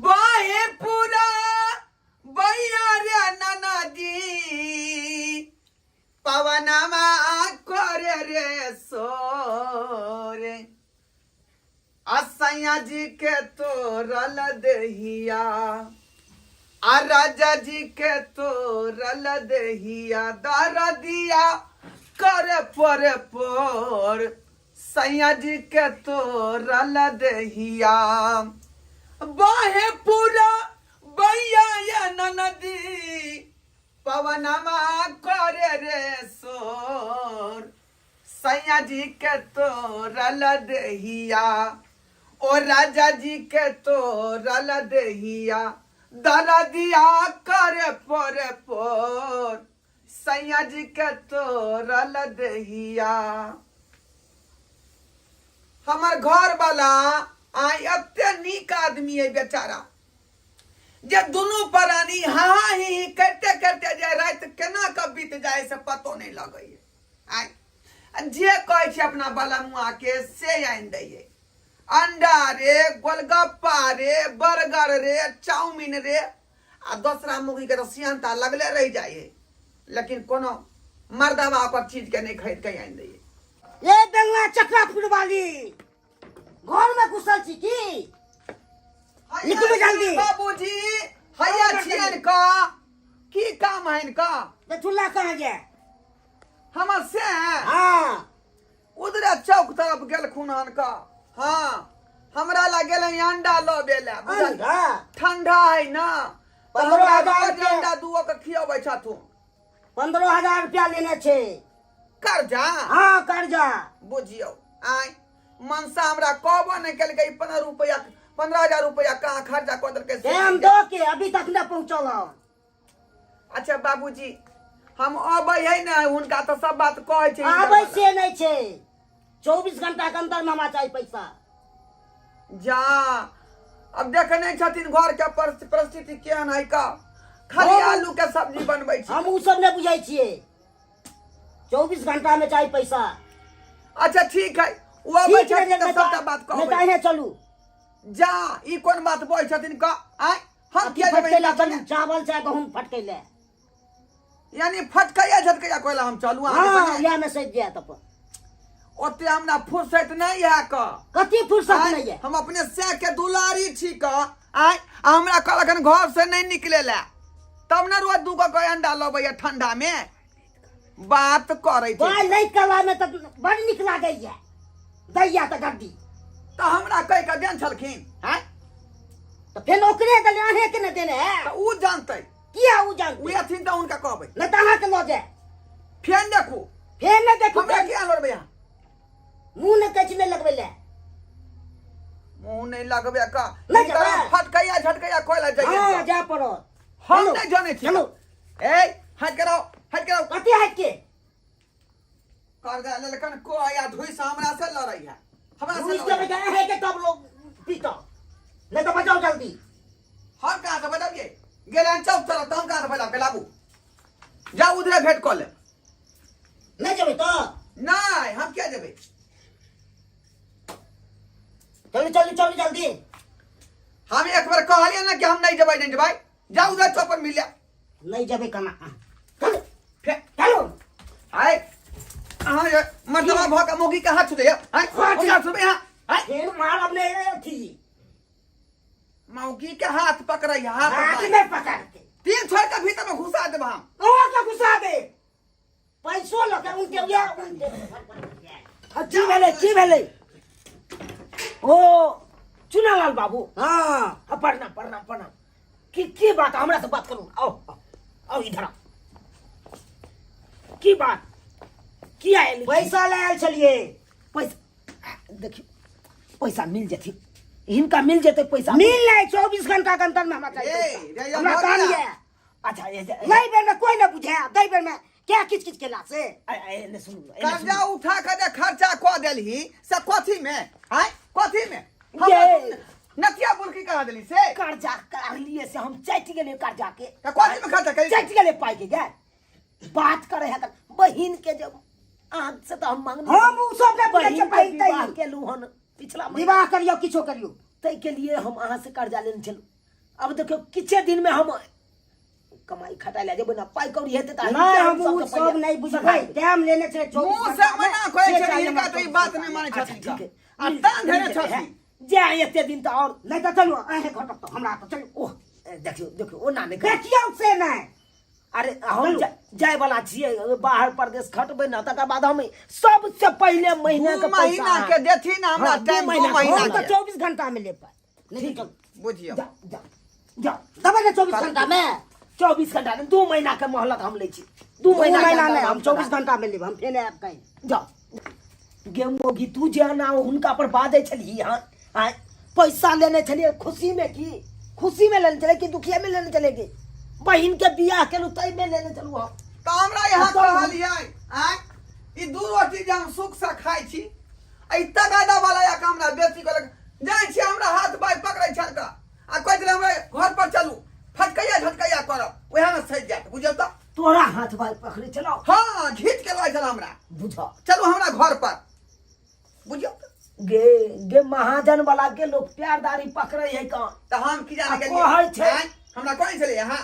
बाहे पूरा बैया रे ननदी पवनमा करे रे सोरे असैया जी के तोरल दहिया आ राजा जी के तोरल दहिया दरदिया करे पर सैया जी के तोरल दहिया बाहे पूरा बैया ये ननदी पवनमा करे रे सोर सैया जी के तोरल दहिया ओ राजा जी के तोरल दहिया दरदिया करे पर सैया जी के तोरल दहिया। हमार घर वाला आई अत्य नीक आदमी है बेचारा जे दोनों प्राणी हाँ ही करते करते जे रात केना कब बीत जाए से पतो नहीं लगे आई जे कहे छे अपना बाला मुआ के से आइन दैये अंडा रे गोलगप्पा रे बर्गर रे चाउमीन रे आ दूसरा मुगी के रसियनता लगले रह जाए लेकिन कोनो मर्दवा ओकर चीज के नहीं खरीद के आइन दैये। ये दंगा चक्रा फुटवाली घर में घुसल छी की निकल जल्दी बाबूजी हैया छियन का की काम है इनका तो चूल्हा कहां गया हमर से हां उधर चौक तरफ गेल खुनन का हां हमरा ला गेल अंडा लो बेला अंडा ठंडा है ना 15,000 अंडा दुओ के खियाबै छथु 15,000 रुपया लेने छे कर्जा हां कर्जा बुझियो आय मनसा हमरा कहबो नहीं केल के 15,000 रुपया कहां खर्चा क देल के हम दो के अभी तक न पहुंचल। अच्छा बाबूजी हम अबै है ना उनका तो सब बात कहै छै आबै से नहीं छे 24 घंटा के अंदर में हमरा चाहिए पैसा जा अब देखे नहीं छथिन घर के परिस्थिति केहन है का खाली आलू के सब्जी बनबै छी हम उ सब नहीं बुझाई छिए 24 घंटा में चाहिए पैसा। अच्छा ठीक है वो अबै छथिन त सबटा बात कहबै नहीं ताहे चलू जा ई कोन बात बोल छथिन का आय हम किया जेबै चावल चाहे गहूम फटके ले यानी फटकैया झटकैया कहला हम चलू हां या में से दिया तब ओते हमरा फुर्सत नहीं है का कथि फुर्सत नहीं है हम अपने से के दुलारी छी का आय हमरा कहलखन घर से नहीं निकले ला तब न रोज दूगो के अंडा लबै ठंडा में बात करे छै बाल नहीं कला में त बड़ निक लागे है दैया त गड्डी तो हमरा कह के देन छलखिन हैं तो फिर ओकरे दले आने के न देने है तो उ जानतै किया उ जानते उ अथिन त उनका कहबै न तहा के लो जाए फेन देखू फिर न देखो हमरा किया लड़बै मुंह न कछ न लगबे ले मुंह नहीं लगबे का नहीं ई तरह जबे। फटकैया झटकैया कहला जाइए हां जा पड़ो हम नहीं जाने छी चलो ए हट कराओ कथि हट के कर दे ललकन को आया धुई से हमरा से लड़ै है हमरा से पुलिस के बजाय है के तब लोग पीटो नहीं तो बजाओ जल्दी हम कहां से बजाबिए गेलन चौक तरफ तो हम कहां से बजाब के लाबू जा उधरे भेंट कर ले नहीं जबे तो नहीं हम क्या जेबे चलो जल्दी हम एक बार कहलिए ना कि हम नहीं जेबै जा उधर चौक पर मिलिया नहीं जबे कना चलो चलो आय हां ये मतलब भका मोगी के हाथ छुदे हां हाथ छुबे हां आय फिर मार अपने थी मौगी के हाथ पकड़ै हाथ में पकड़ के 3 छोड़ के भीतर में घुसा देब हम ओ के घुसा दे पैसो लगे उनके या जी भेले ओ चुनालाल बाबू हां पढ़ना की बात हमरा से बात करू आओ इधर आओ की बात की आयल पैसा ले आयल चलिए पैसा देखियो पैसा मिल जथी इनका मिल जते पैसा मिल नहीं 24 घंटा के अंदर में हमरा चाहिए हमरा काम ये अच्छा ये नहीं बेर में कोई ना बुझे दई बेर में क्या किच केला से ने सुन कर्जा उठा के दे खर्चा क देलही से कथी में हैं कथी में नतिया बोल के कहा देली से कर्जा कर लिए से हम चट गेले कर्जा के त कथी में खर्चा करी चट गेले पाई के गए बात करे है बहिन के जब आग से तो हम मांगने हम उ सब ने बहिन के लूहन पिछला विवाह करियो किछो करियो तै के लिए हम अहाँ से कर्जा लेने चलू अब देखियो किछे दिन में हम कमाई खटा ले जेबो ना पाई कौड़ी हेते त नहीं हम उ सब नहीं बुझबै टाइम लेने छै 24 मुंह से मना कोई छै इनका तो ई बात नहीं माने छथि का आ तान धरे छथि जे एते दिन त और नहीं तो चलो अहे घटक तो हमरा तो चलो ओह देखियो ओ ना नहीं देखियो से नहीं अरे हम जाय वाला छिए बाहर प्रदेश खटबै ना तकर बाद हम सबसे पहले महीना के पैसा महीना के देथि ना हमरा टाइम 2 महीना तो के 24 घंटा में ले पाए नहीं तो बुझियो जा जा जा दबे ने 24 घंटा में 24 घंटा नहीं 2 महीना के मोहलत हम लै छी 2 महीना महीना नहीं हम 24 घंटा में लेब हम फेर ऐप कहीं जा गे मोगी तू जे ना हुनका पर बाजै छली हां आय पैसा लेने छलिए खुशी में की खुशी में लेने चले कि दुखिया में लेने चले की बहन के बियाह केलु तई में लेने चलू हम तो हमरा यहाँ कहलियै आय ई दू रोटी जे हम सुख से खाइ छी ई तगादा वाला या हमरा बेसी कहलक जाय छी हमरा हाथ बाय पकड़ै छलका आ कहै छलै हमरा घर पर चलू फटकैया झटकैया करब ओहे में सहि जात बुझौ त तोरा हाथ भाई पकड़े चलो हां घीच के लै छल हमरा बुझा चलू हमरा घर पर बुझौ गे गे महाजन वाला के लोग प्यारदारी पकड़े है का त हम की जाने कहै छै गेलियै हमरा कहै छलै यहाँ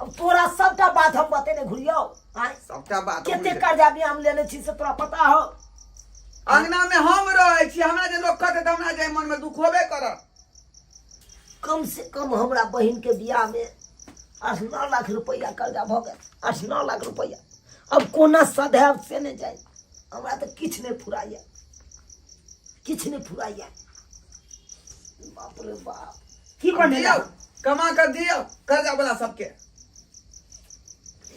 अब तोरा सबटा बात हम बतेने घुरियो आय सबटा बात केते कर्जा भी हम लेने छी से तोरा पता हो अंगना में हम रहै छी हमरा जे लोग कहते त हमरा जे मन में दुख होबे करत कम से कम हमरा बहन के बियाह में 8-9 लाख रुपया कर्जा भ गेल 8-9 लाख रुपया अब कोना सदैव से नहीं जाए हमरा तो किछ नहीं फुराइया किछ नहीं फुराइया बाप रे बाप की बनेला कमा कर दियो कर्जा वाला सबके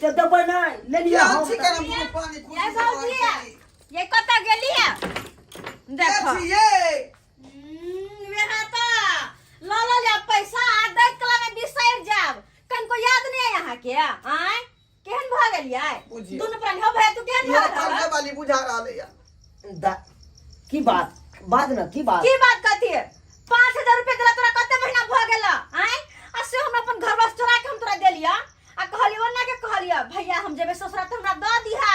ते दबे नहीं ले लिया क्या हम छी करम मुंह पानी खुशी ये से भौजी रहै छी। ये कत गेली है देखो छी ये यहाँ तो लाला जा पैसा आ देख कला में बिसैर जाब कन को याद नहीं है यहाँ के आय केहन भ गेलियै बुझियौ। दुनु प्राणी हो भे तू केहन ये भ कर्जा गेल वाली बुझा रहले या की बात ना की बात की बात कहती है 5000 रुपया दिला तोरा कते महीना भ गेल आय आ से हम अपन घर बस चोरा के हम तोरा देलिया आ कहलियो ना के कहलियो भैया हम जेबे ससुरा त हमरा द दिहा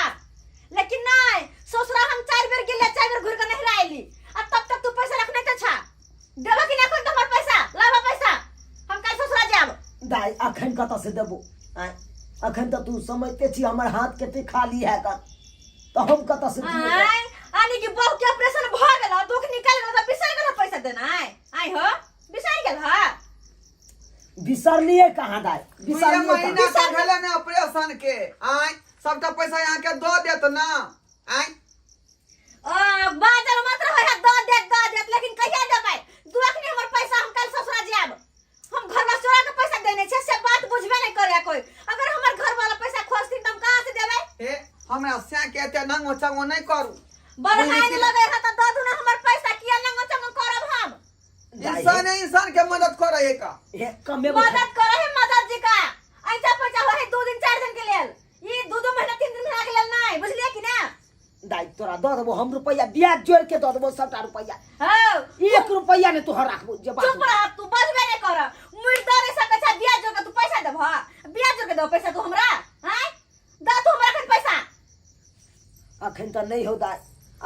लेकिन नहीं ससुरा हम 4 बेर गेले 4 बेर घुर के नहीं आइली आ तब तक तू पैसा रखने त छा देबो कि ना कोन हमर पैसा लाबा पैसा हम काल ससुरा जाब दाई अखन कत से देबो आय अखन तो तू समझते छी हमर हाथ केते खाली है का तो हम कत से दियो आय आनी की बहू के ऑपरेशन भ गेल दुख निकाल गेल त बिसर गेल पैसा देना आय हो बिसर गेल ह बिसरलिए कहां दाई ये बिसरलिए महीना कहां के भेले ने ऑपरेशन के आय सबटा पैसा यहाँ के दो देत ना आय बादल मात्र होय द देत लेकिन कहिया देबै दुखनी हमर पैसा हम काल ससुरा जाब हम घर में चोरा के पैसा देने छै से बात बुझबे नहीं करे कोई अगर हमर घर वाला पैसा खोजथिन त हम कहां से देबै ए हमरा से के एते नंगो चंगो नहीं करू बरहाइन लगे है त दू ना हमर पैसा किया नंगो चंगो करब हम इंसान के मदद करे है का ए कमे मदद करे है मदद जी का ऐसा पैसा होय 2 दिन 4 दिन के लेल ई 2 महीना 3 दिन के लेल नहीं बुझलिए कि ना दाई तोरा दऽ देबो हम रुपया ब्याज जोड़ के दऽ देबो सबटा रुपया हो 1 रुपया ने तोहर राखबो जे बात चुप रह तू बजबे नहीं कर मुर्दा रे सब पैसा ब्याज जोड़ के तू पैसा देबो ब्याज जोड़ के दो पैसा तू हमरा हैं दा तू हमरा कन पैसा अखन त नहीं हो दाई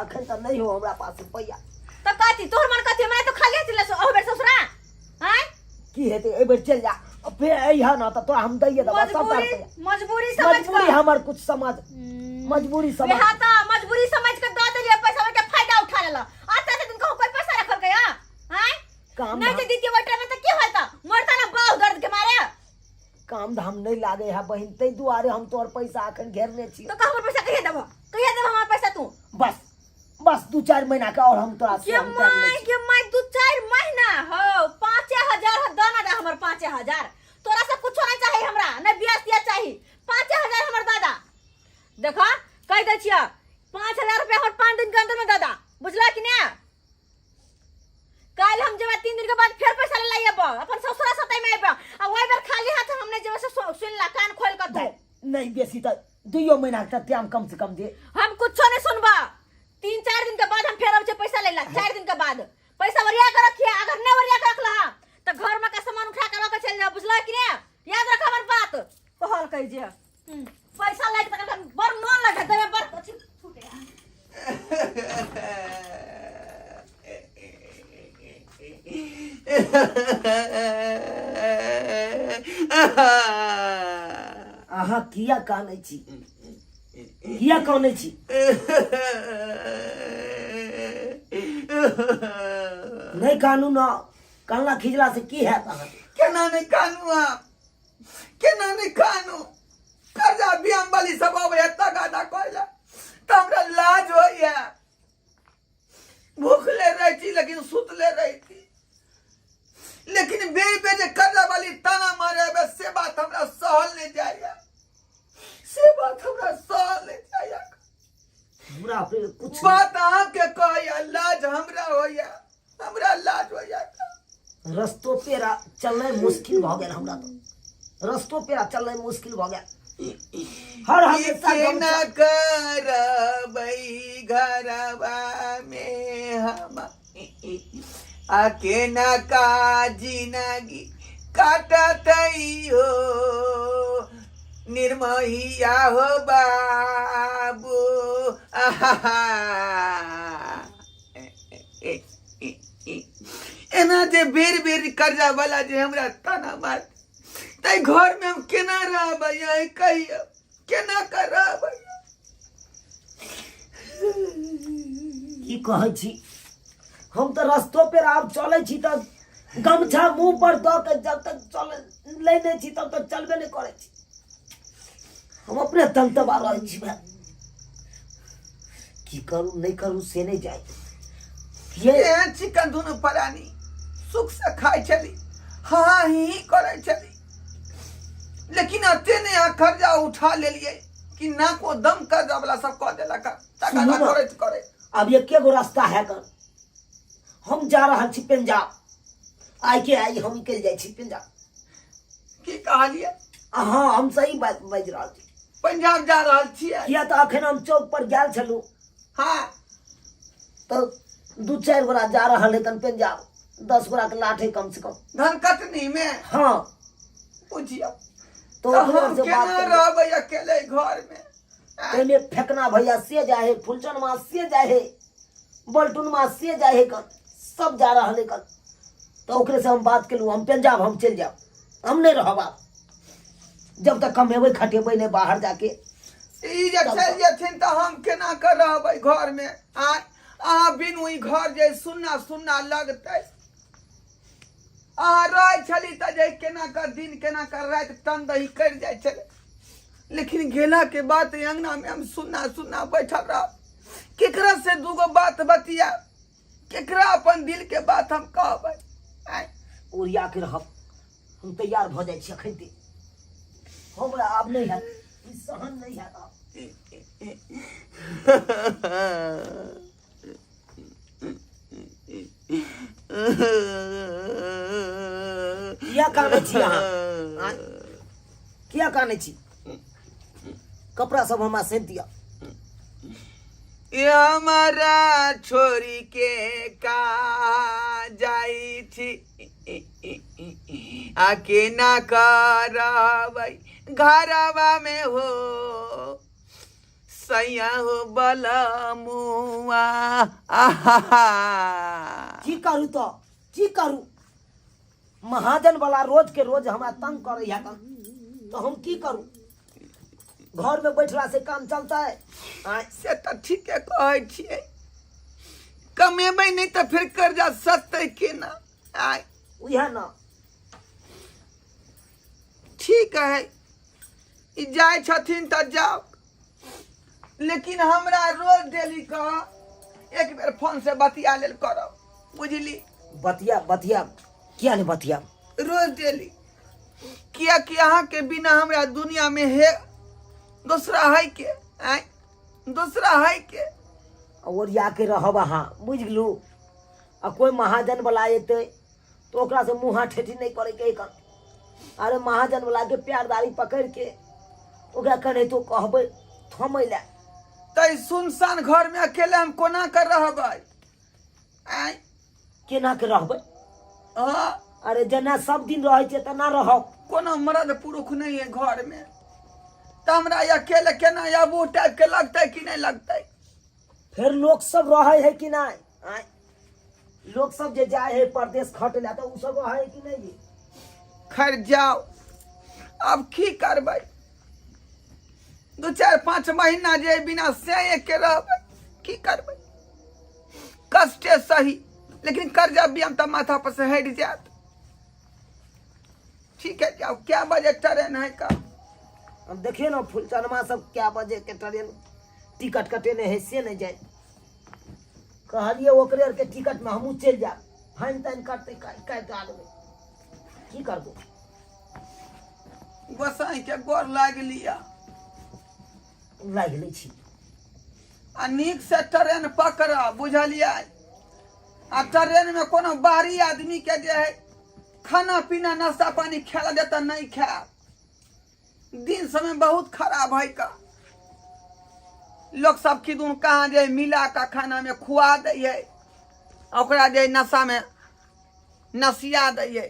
अखन त नहीं हो हमरा पास रुपया तो कथी तोहर मन कथी मैं तो खाली चले सो ओ बेर ससुरा हैं की हेते ए बेर चल जा फिर अइहा ना त तोरा हम दैए देबो सबटा रुपया मजबूरी समझ मजबूरी कर हमर कुछ समझ मजबूरी समझ बेहा तो मजबूरी समझ के दे देलिए पैसा के फायदा उठा लेला आता से दिन कहू कोई पैसा रखल गया हैं काम नहीं धाम- जे दीती वटर में तो की होता मरता ना बाहु दर्द के मारे काम धाम नहीं लागे है बहन तै दुआरे हम तोर पैसा अखन घेरने छी तो कहू पैसा कहिए देबो हमार पैसा तू बस बस 2-4 महीना का और हम तोरा से हम कर ले छी। के मैं 2-4 महीना हो 5000 दाना दे हमर 5000 तोरा से कुछ नहीं चाहिए हमरा न ब्याज दिया चाहिए 5000 हमर दादा देखा कह दे छिया 5000 रुपया हमर 5 दिन के अंदर में दादा बुझला कि ना कल हम जब 3 दिन के बाद फिर पैसा ले लाइए अपन ससुरा सताई में आइबा आ ओइ बेर खाली हाथ हमने जब से सुनला कान खोल कर दे नहीं बेसी त 2 महीना तक टाइम कम से कम दे हम कुछ नहीं सुनबा 3-4 दिन के बाद हम फिर अब पैसा ले ला 4 दिन के बाद पैसा वरिया कर रखिए अगर नहीं वरिया कर रखला तो घर में का सामान उठा कर लेके चल जा बुझला कि नहीं याद रख हमर बात कहल कह जे पैसा लाग तक बर न लगे देबे बर कथि छूटे अहाँ किया कानै छी किया कानै छी नहीं कानू ना कानला खिजला से की है केना नहीं कानू आप केना नहीं कानू कर्जा बियाम वाली सब आवे एता गादा कहला त हमरा लाज होइया भूखले रही थी लेकिन सुतले रही थी लेकिन बेर बेर जे कर्जा वाली ताना मारे बस से बात हमरा सहल नहीं जाया से बात हमरा सहल नहीं जाया हमरा पे कुछ बात आपके कहया लाज हमरा होइया हमरा लाज होइया रस्तो पेरा चलना मुश्किल भ गेल हमरा तो रस्तो पेरा चलना मुश्किल भ गेल हर हमेशा केना करबै घरवा में हम आ केना का जिंदगी काटतै हो निर्महिया हो बाबू एना जे बेर बेर कर्जा वाला जे हमरा ताना मार तै घर में हम केना रहबै यही कहियो केना कर रहबै की कहै छी हम तो रस्तो पे आब चले छी त गमछा मुंह पर द के जब तक चले ले नहीं छी तब तक चलबे नहीं करे छी हम अपने तंतबा रहे छी भाई की करू नहीं करू से नहीं जाए ये चिकन दुनु परानी सुख से खाई चली हाँ ही करे चली लेकिन अते ने कर्जा उठा ले लिए कि ना को दम कर्जा वाला सब कह देला का तका ना करे अब ये के गो रास्ता है कर हम जा रहा छी पंजाब आई के आई हम निकल जाए छी पंजाब की कहलिए हाँ हम सही बात बाज रहा छी पंजाब जा रहा छिए किया तो अखन हम चौक पर गेल छलू हाँ तो 2-4 गोरा जा रहा है तन पंजाब 10 गोरा के लाठे कम से कम धनकटनी में हाँ बुझियो तो तो ओकरा हम से बात केना रहबै अकेले घर में पहले फेंकना भैया से जाए फुलचन माँ से जाए बल्टून माँ से जाए कन सब जा रहा है कन तो ओकरे से हम बात केलू हम पंजाब हम चल जाओ हम नहीं रहब आब जब तक कमेबै खटेबै नहीं बाहर जाके ई जे चल जेथिन त हम केना कर रहबै घर में आ बिनु ई घर जे सुन्ना सुन्ना लगतै आ रह छली त जे केना कर दिन केना कर रात तन दही कर जाय छले लेकिन गेला के बाद अंगना में हम सुन्ना सुन्ना बैठल रह केकरा से दूगो बात बतिया केकरा अपन दिल के बात हम कहबै ओरिया के रहब हम तैयार भ जाय छी अखन ते हमरा आब नहीं है ई सहन नहीं है आब किया काने छी अहाँ किया काने छी कपड़ा सब हमा से दिया ये हमारा छोरी के का जाई थी आके ना करबै घरवा में हो सैया हो बलमुआ की करू तो की करू महाजन वाला रोज के रोज हमरा तंग करे है तो हम की करू घर में बैठला से काम चलता है से तो ठीक है कहै छियै कमेबै नहीं तो फिर कर्जा सतै केना आय उहे ना ठीक है ई जाय छथिन त जाओ लेकिन हमरा रोज डेली का एक बेर फोन से बतिया लेल करब बुझली बतिया बतिया किया नहीं बतिया रोज डेली किया कि अहाँ के बिना हमरा दुनिया में है दूसरा है के आय दूसरा है के और या के रहब अहाँ बुझ गेलू आ कोई महाजन वाला एते तो ओकरा से मुँह ठेठी नहीं करे के कर अरे महाजन वाला के प्यारदारी पकड़ के ओकरा कने तो कहबै थमै ले तै सुनसान घर में अकेले हम कोना कर रहबै आय केना के रहबै हाँ अरे जना सब दिन रहे छे तना रहब कोनो मर्द पुरुष नहीं है घर में त हमरा अकेले केना आबू टाइप के लगतै कि नहीं लगतै फिर लोग सब रहे है कि नहीं आय लोग सब जे जाए है परदेश खटे ला तो उ सब रहे है कि नहीं खैर जाओ अब की करबै 2-4-5 महीना जे बिना से के रहबै की करबै कष्टे सही लेकिन कर्जा भी हम तो माथा पर से हट जात ठीक है क्या क्या बजे ट्रेन है का अब देखिए ना फुलचनमा सब क्या बजे के ट्रेन टिकट कटेने है से नहीं जाए कहलिए ओकरे आर के टिकट में हमू चल जा फाइन ताइन करते काट आदमी की करबो गोसाई के गोर लाग लिया लाग लै छी आ नीक से ट्रेन पकड़ा बुझलिए आ ट्रेन में कोनो बाहरी आदमी के जे है खाना पीना नाश्ता पानी खेला देता नहीं खा दिन समय बहुत खराब है का लोग सब किदुन कहाँ जे मिला का खाना में खुआ दे है ओकरा जे नशा में नसिया दे है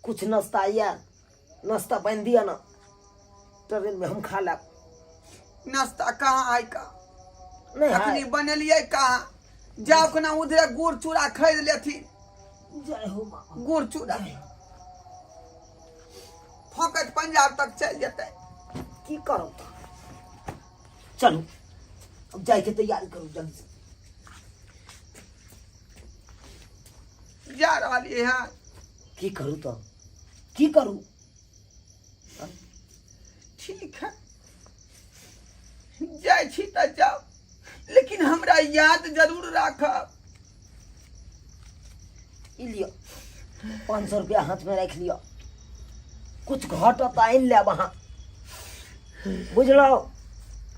कुछ नाश्ता या नाश्ता बन दिया ना ट्रेन में हम खा ला नाश्ता कहाँ है का नहीं अखनी है बनेलिए कहाँ जाओ के ना उधरे गुड़ चूड़ा खरीद लेथिन जय हो माँ गुड़ चूड़ा फोकट पंजाब तक चल जेते की करो चलो अब जाए के तैयारी करो जल्दी से जा रही है की करूँ तो की करूँ ठीक है जाय छी त जाओ लेकिन हमरा याद जरूर राखब ई लियो 500 रुपया हाथ में रख लियो कुछ घट आइन ले वहाँ बुझलो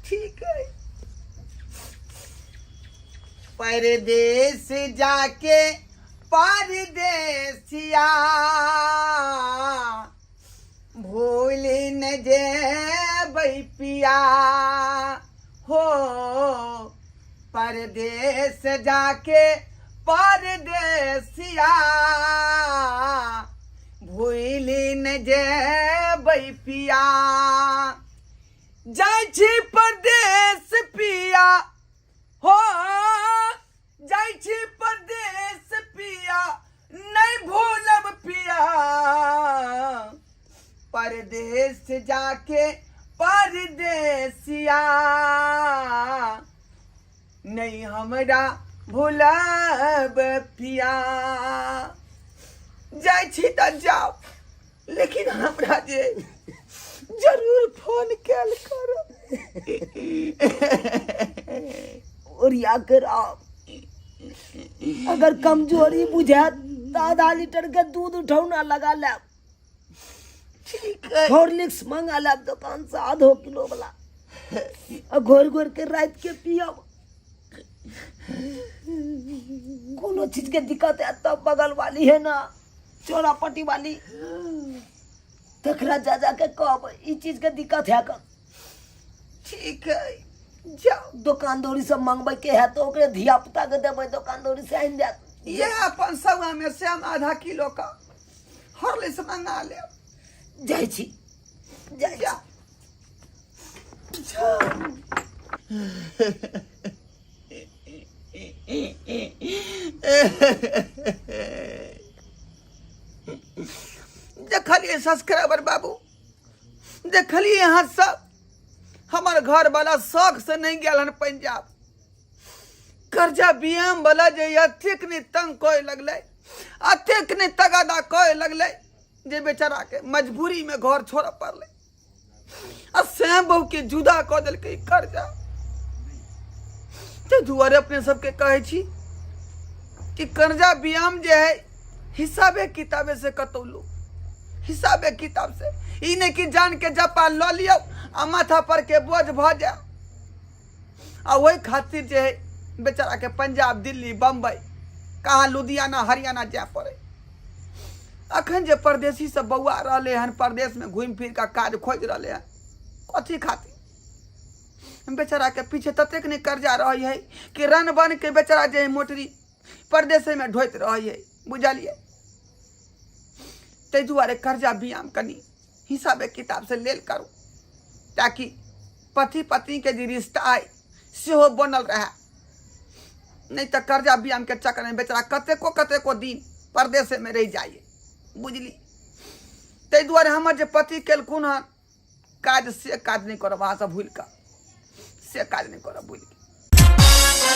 ठीक है परदेश जाके परदेसिया भूल न जेबै पिया हो परदेश जाके परदेसिया भूल न जेबै पिया जाइ छी परदेश पिया हो जाइ छी परदेश पिया नहीं भूलब पिया परदेश जाके परदेसिया नहीं हमरा भूलब पिया जाइ छी त जाओ लेकिन हमरा जे जरूर फोन कैल करब और या कर आप अगर कमजोरी बुझात तो आधा लीटर के दूध उठौना लगा ले ठीक है हॉर्लिक्स मंगा ले दुकान से आधो किलो वाला और घोर घोर के रात के पियब कोनो चीज के दिक्कत है तो बगल वाली है ना चोरापट्टी वाली तकरा जा के कब ई चीज के दिक्कत है का ठीक है जाओ दुकान दौरी से मंगबे के है तो ओकरे धिया पुता के देबे दुकान दौरी से आइन जात ये अपन सवा में से हम आधा किलो का हॉर्लिक्स मंगा ले जाय छी जाय जा देखलिए सब्सक्राइबर बाबू देखलिए यहाँ सब हमार घर वाला शौक से नहीं गया हन पंजाब कर्जा बियाम वाला जे अत्यक ने तंग कोय लगले अत्यक ने तगादा कोय लगले जे बेचारा के मजबूरी में घर छोड़ पड़ले आ श्याम बहू के जुदा क दिल के कर्जा ते दुआरे अपने सबके कहे छी कि कर्जा बियाम जे है हिसाबे किताबे से कतौलू हिसाबे किताब से ई नहीं कि जान के जपा ल लियो आ माथा पर के बोझ भ जा आ वही खातिर जे है बेचारा के पंजाब दिल्ली बम्बई कहाँ लुधियाना हरियाणा जा पड़े अखन जे परदेसी सब बौआ रहले हन परदेश में घूम फिर का काज खोज रहले हन कथी खातिर बेचारा के पीछे ततेक ने कर्जा रही है कि रन बन के बेचारा जे मोटरी परदेश में ढोइत रही है बुझलिए ते दुआरे कर्जा बियाम कनी हिसाबे किताब से लेल करू ताकि पति पत्नी के जो रिश्ता है सेहो बनल रहे नहीं तो कर्जा बियाम के चक्कर में बेचारा कतेको दिन परदेश में रह जाइए बुझली ताहि दुआरे हमर जे पति केलखुन हन काज से काज नहीं करब अहाँ सब भूल कऽ से काज नहीं करब भूल के